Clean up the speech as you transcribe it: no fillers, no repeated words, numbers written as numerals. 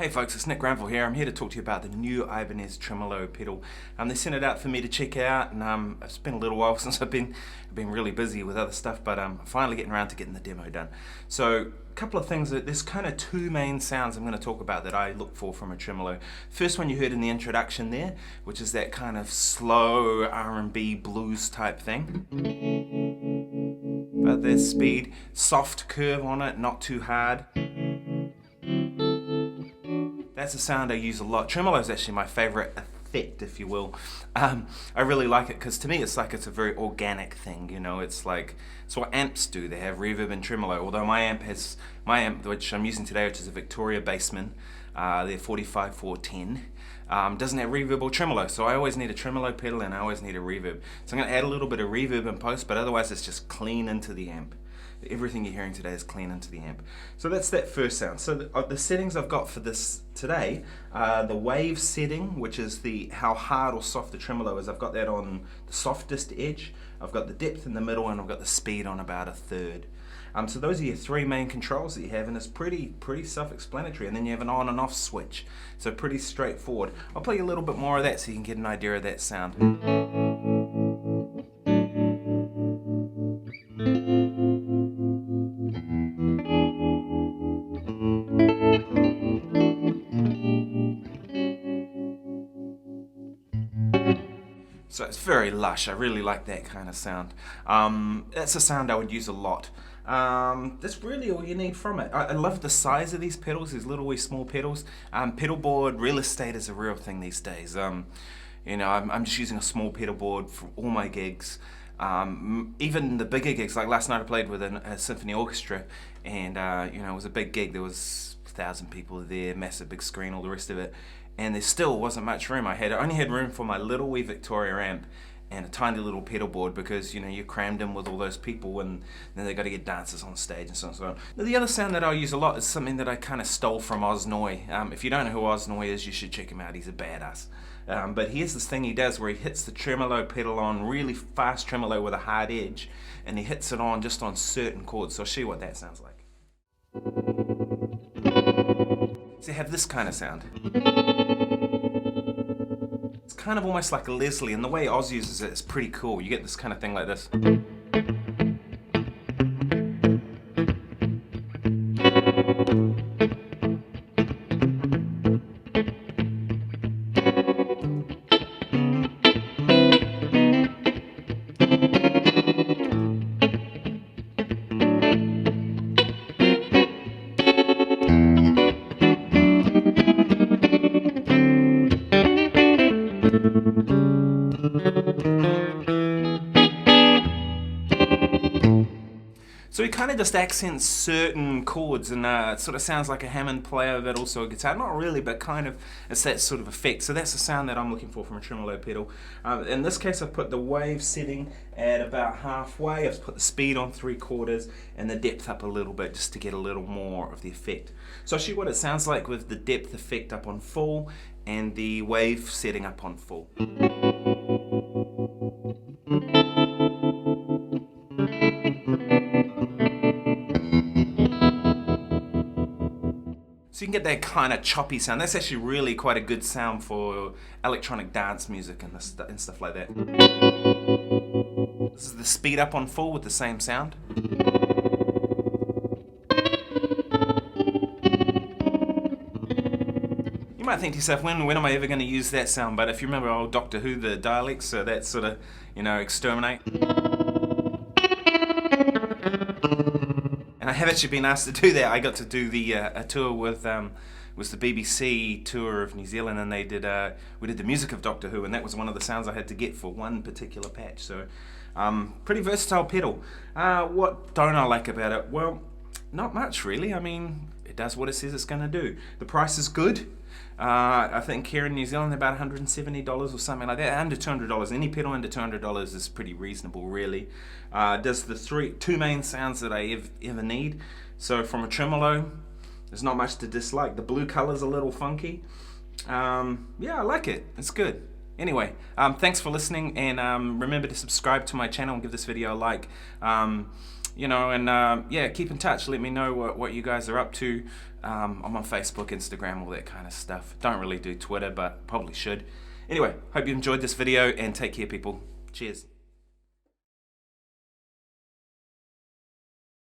Hey folks, it's Nick Granville here. I'm here to talk to you about the new Ibanez Tremolo pedal. They sent it out for me to check out, and it's been a little while since I've been really busy with other stuff, but I'm finally getting around to getting the demo done. So a couple of things, there's kind of two main sounds I'm going to talk about that I look for from a tremolo. First one you heard in the introduction there, which is that kind of slow R&B blues type thing. About that speed, soft curve on it, not too hard. That's a sound I use a lot. Tremolo is actually my favorite effect, if you will. I really like it because to me it's like it's a very organic thing, you know. It's like, it's what amps do. They have reverb and tremolo. Although my amp which I'm using today, which is a Victoria Bassman, they're 45410, doesn't have reverb or tremolo. So I always need a tremolo pedal and I always need a reverb. So I'm going to add a little bit of reverb in post, but otherwise it's just clean into the amp. Everything you're hearing today is clean into the amp. So that's that first sound. So the settings I've got for this today, the wave setting, which is how hard or soft the tremolo is, I've got that on the softest edge. I've got the depth in the middle, and I've got the speed on about a third. So those are your three main controls that you have, and it's pretty self-explanatory. And then you have an on and off switch, so pretty straightforward. I'll play you a little bit more of that so you can get an idea of that sound. So it's very lush. I really like that kind of sound. That's a sound I would use a lot. That's really all you need from it. I love the size of these pedals, these little wee small pedals. Pedal board real estate is a real thing these days. You know, I'm just using a small pedal board for all my gigs. Even the bigger gigs, like last night I played with a symphony orchestra, and you know, it was a big gig. There was 1,000 people there, massive big screen, all the rest of it. And there still wasn't much room. I only had room for my little wee Victoria amp and a tiny little pedal board because, you know, you're crammed in with all those people and then they got to get dancers on stage and so on and so on. Now, the other sound that I use a lot is something that I kind of stole from Osnoy. If you don't know who Osnoy is, you should check him out. He's a badass. But here's this thing he does where he hits the tremolo pedal on really fast tremolo with a hard edge, and he hits it on just on certain chords. So I'll show you what that sounds like. So you have this kind of sound. It's kind of almost like a Leslie, and the way Oz uses it is pretty cool. You get this kind of thing like this. So he kind of just accents certain chords, and it sort of sounds like a Hammond player but also a guitar. Not really, but kind of, it's that sort of effect. So that's the sound that I'm looking for from a tremolo pedal. In this case I've put the wave setting at about halfway. I've put the speed on 3/4 and the depth up a little bit just to get a little more of the effect. So I'll show you what it sounds like with the depth effect up on full and the wave setting up on full. So you can get that kind of choppy sound. That's actually really quite a good sound for electronic dance music and stuff like that. This is the speed up on full with the same sound. You might think to yourself, when am I ever going to use that sound? But if you remember old Doctor Who, the dialects, so that sort of, you know, exterminate. And I have actually been asked to do that. I got to do a tour with the BBC tour of New Zealand, and we did the music of Doctor Who, and that was one of the sounds I had to get for one particular patch. So pretty versatile pedal. What don't I like about it? Well, not much really. I mean, it does what it says it's going to do. The price is good. I think here in New Zealand about $170 or something like that, under $200. Any pedal under $200 is pretty reasonable, really. Does the two main sounds that I ever need. So from a tremolo, there's not much to dislike. The blue color's a little funky. Yeah, I like it. It's good. Anyway, thanks for listening, and remember to subscribe to my channel and give this video a like. you know, and yeah, keep in touch. Let me know what you guys are up to. I'm on Facebook, Instagram, all that kind of stuff. Don't really do Twitter, but probably should. Anyway, hope you enjoyed this video, and take care, people. Cheers.